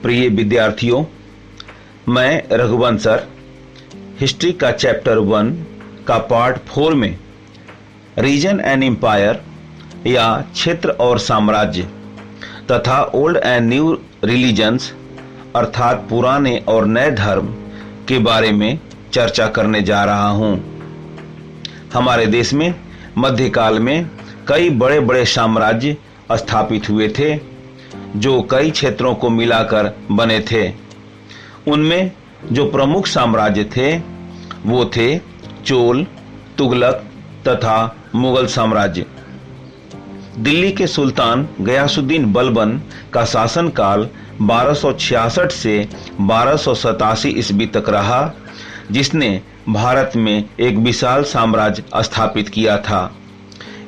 प्रिय विद्यार्थियों, मैं रघुवंश सर हिस्ट्री का चैप्टर 1 का पार्ट 4 में रीजन एंड एम्पायर या क्षेत्र और साम्राज्य तथा ओल्ड एंड न्यू रिलीजन्स अर्थात पुराने और नए धर्म के बारे में चर्चा करने जा रहा हूं। हमारे देश में मध्यकाल में कई बड़े बड़े साम्राज्य स्थापित हुए थे जो कई क्षेत्रों को मिलाकर बने थे। उनमें जो प्रमुख साम्राज्य थे वो थे चोल, तुगलक तथा मुगल साम्राज्य। दिल्ली के सुल्तान गयासुद्दीन बलबन का शासनकाल 1266 से 1287 ईस्वी तक रहा, जिसने भारत में एक विशाल साम्राज्य स्थापित किया था।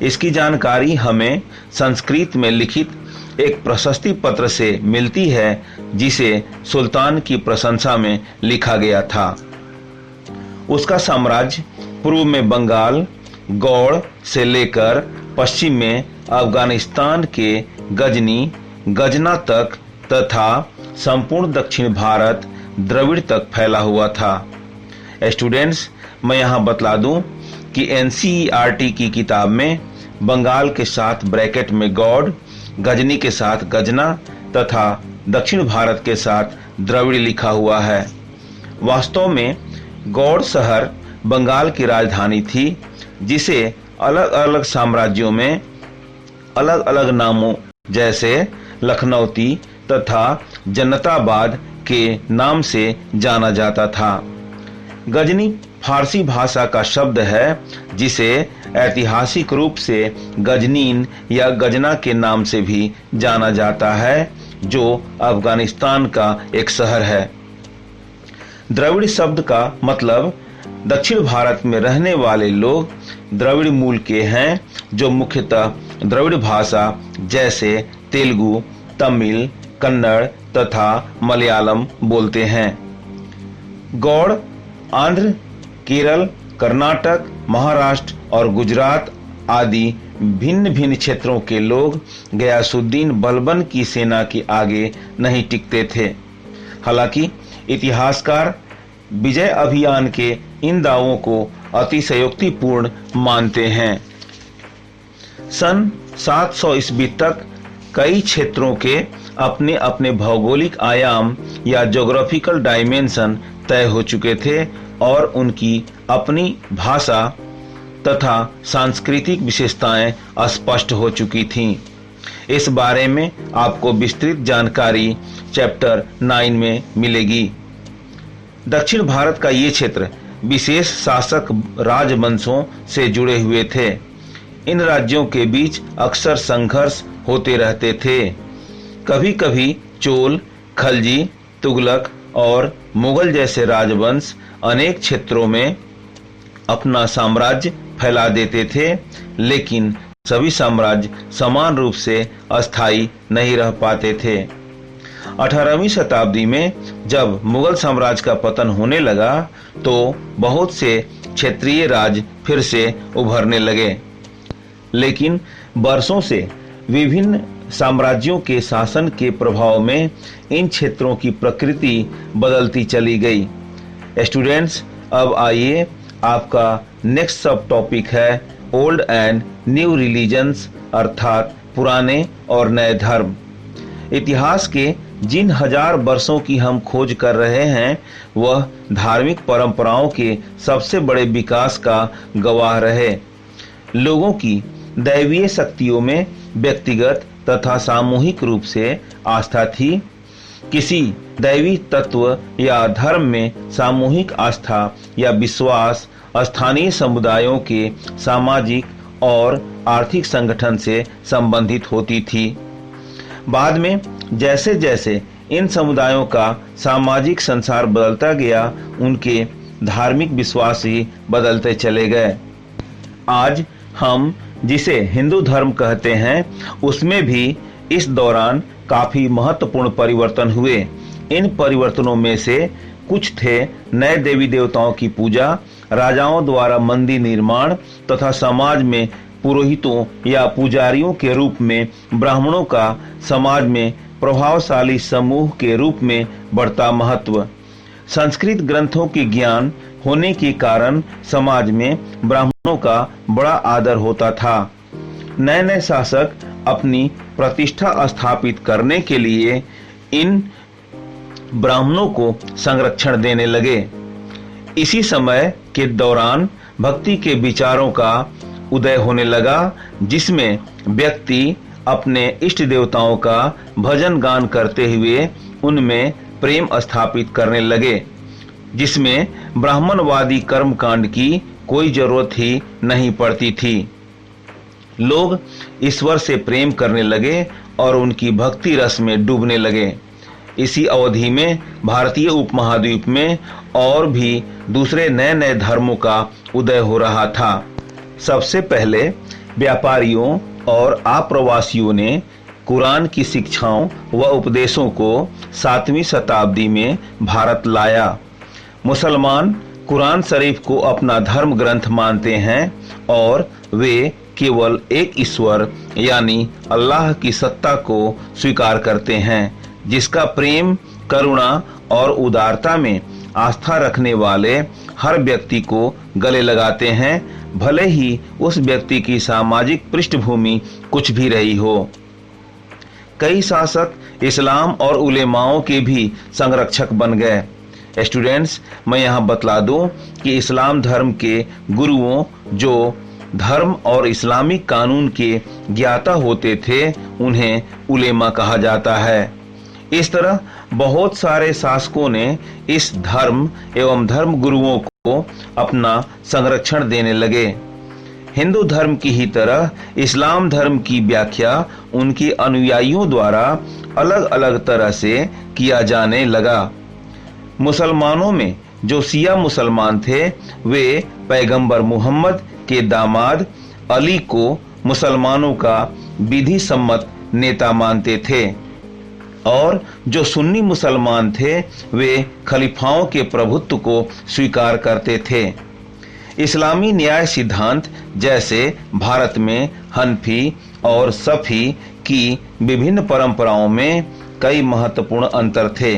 इसकी जानकारी हमें संस्कृत में लिखित एक प्रशस्ति पत्र से मिलती है, जिसे सुल्तान की प्रशंसा में लिखा गया था। उसका साम्राज्य पूर्व में बंगाल, गौड़ से लेकर पश्चिम में अफगानिस्तान के गजनी, गजना तक तथा संपूर्ण दक्षिण भारत, द्रविड़ तक फैला हुआ था। स्टूडेंट्स, मैं यहाँ बतला दूं कि NCERT की किताब में बंगाल के साथ ब्रैकेट में गौड़, गजनी के साथ गजना तथा दक्षिण भारत के साथ द्रविड़ लिखा हुआ है। वास्तव में गौड़ शहर बंगाल की राजधानी थी, जिसे अलग अलग साम्राज्यों में अलग अलग नामों जैसे लखनऊती तथा जनताबाद के नाम से जाना जाता था। गजनी फारसी भाषा का शब्द है, जिसे ऐतिहासिक रूप से गजनीन या गजना के नाम से भी जाना जाता है, जो अफगानिस्तान का एक शहर है। द्रविड़ शब्द का मतलब दक्षिण भारत में रहने वाले लोग द्रविड़ मूल के हैं, जो मुख्यतः द्रविड़ भाषा जैसे तेलुगु, तमिल, कन्नड़ तथा मलयालम बोलते हैं। गौड़ आंध्र, केरल, कर्नाटक, महाराष्ट्र और गुजरात आदि भिन्न भिन्न क्षेत्रों के लोग गयासुद्दीन बलबन की सेना के आगे नहीं टिकते थे। हालांकि इतिहासकार विजय अभियान के इन दावों को अतिशयोक्तिपूर्ण मानते हैं। सन 700 ईस्वी तक कई क्षेत्रों के अपने अपने भौगोलिक आयाम या ज्योग्राफिकल डायमेंशन तय हो चुके थे और उनकी अपनी भाषा तथा सांस्कृतिक विशेषताएं स्पष्ट हो चुकी थीं। इस बारे में आपको विस्तृत जानकारी चैप्टर 9 में मिलेगी। दक्षिण भारत का ये क्षेत्र विशेष शासक राजवंशों से जुड़े हुए थे। इन राज्यों के बीच अक्सर संघर्ष होते रहते थे। कभी कभी चोल, खलजी, तुगलक और मुगल जैसे राजवंश अनेक क्षेत्रों में अपना साम्राज्य फैला देते थे, लेकिन सभी साम्राज्य समान रूप से अस्थायी नहीं रह पाते थे। 18वीं शताब्दी में जब मुगल साम्राज्य का पतन होने लगा, तो बहुत से क्षेत्रीय राज्य फिर से उभरने लगे, लेकिन वर्षों से विभिन्न साम्राज्यों के शासन के प्रभाव में इन क्षेत्रों की प्रकृति बदलती चली गई। स्टूडेंट्स, अब आइए, आपका नेक्स्ट सब टॉपिक है ओल्ड एंड न्यू रिलीजन्स अर्थात पुराने और नए धर्म। इतिहास के जिन हजार वर्षों की हम खोज कर रहे हैं, वह धार्मिक परंपराओं के सबसे बड़े विकास का गवाह रहे। लोगों की दैवीय शक्तियों में व्यक्तिगत तथा सामूहिक रूप से आस्था थी। किसी दैवी तत्व या धर्म में सामूहिक आस्था या विश्वास स्थानीय समुदायों के सामाजिक और आर्थिक संगठन से संबंधित होती थी। बाद में जैसे जैसे इन समुदायों का सामाजिक संसार बदलता गया, उनके धार्मिक विश्वास ही बदलते चले गए। आज हम जिसे हिंदू धर्म कहते हैं, उसमें भी इस दौरान काफी महत्वपूर्ण परिवर्तन हुए। इन परिवर्तनों में से कुछ थे नए देवी देवताओं की पूजा, राजाओं द्वारा मंदिर निर्माण तथा समाज में पुरोहितों या पुजारियों के रूप में ब्राह्मणों का समाज में प्रभावशाली समूह के रूप में बढ़ता महत्व। संस्कृत ग्रंथों के ज्ञान होने के कारण समाज में ब्राह्मणों का बड़ा आदर होता था। नए नए शासक अपनी प्रतिष्ठा स्थापित करने के लिए इन ब्राह्मणों को संरक्षण देने लगे। इसी समय के दौरान भक्ति के विचारों का उदय होने लगा, जिसमें व्यक्ति अपने इष्ट देवताओं का भजन गान करते हुए उनमें प्रेम स्थापित करने लगे, जिसमें ब्राह्मणवादी कर्मकांड की कोई जरूरत ही नहीं पड़ती थी। लोग ईश्वर से प्रेम करने लगे और उनकी भक्ति रस में डूबने लगे। इसी अवधि में भारतीय उपमहाद्वीप में और भी दूसरे नए नए धर्मों का उदय हो रहा था। सबसे पहले व्यापारियों और आप्रवासियों ने कुरान की शिक्षाओं व उपदेशों को 7वीं शताब्दी में भारत लाया। मुसलमान कुरान शरीफ को अपना धर्म ग्रंथ मानते हैं और वे केवल एक ईश्वर यानी अल्लाह की सत्ता को स्वीकार करते हैं, जिसका प्रेम, करुणा और उदारता में आस्था रखने वाले हर व्यक्ति को गले लगाते हैं, भले ही उस व्यक्ति की सामाजिक पृष्ठभूमि कुछ भी रही हो। कई शासक इस्लाम और उलेमाओं के भी संरक्षक बन गए। स्टूडेंट्स, मैं यहाँ बतला दूं कि इस्लाम धर्म के गुरुओं जो धर्म और इस्लामिक कानून के ज्ञाता होते थे, उन्हें उलेमा कहा जाता है। इस तरह बहुत सारे शासकों ने इस धर्म एवं धर्म गुरुओं को अपना संरक्षण देने लगे। हिंदू धर्म की ही तरह इस्लाम धर्म की व्याख्या उनके अनुयायियों द्वारा अलग अलग तरह से किया जाने लगा। मुसलमानों में जो शिया मुसलमान थे, वे पैगंबर मोहम्मद के दामाद अली को मुसलमानों का विधि सम्मत नेता मानते थे, और जो सुन्नी मुसलमान थे, वे खलीफाओं के प्रभुत्व को स्वीकार करते थे। इस्लामी न्याय सिद्धांत जैसे भारत में हनफी और सफ़ी की विभिन्न परंपराओं में कई महत्वपूर्ण अंतर थे।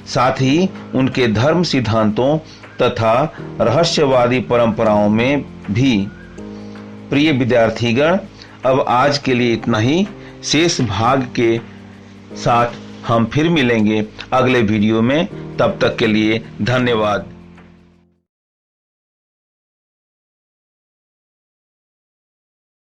साथ ही उनके धर्म सिद्धांतों तथा रहस्यवादी परंपराओं में भी। प्रिय विद्यार्थीगण, अब आज के लिए इतना ही। शेष भाग के साथ हम फिर मिलेंगे अगले वीडियो में। तब तक के लिए धन्यवाद।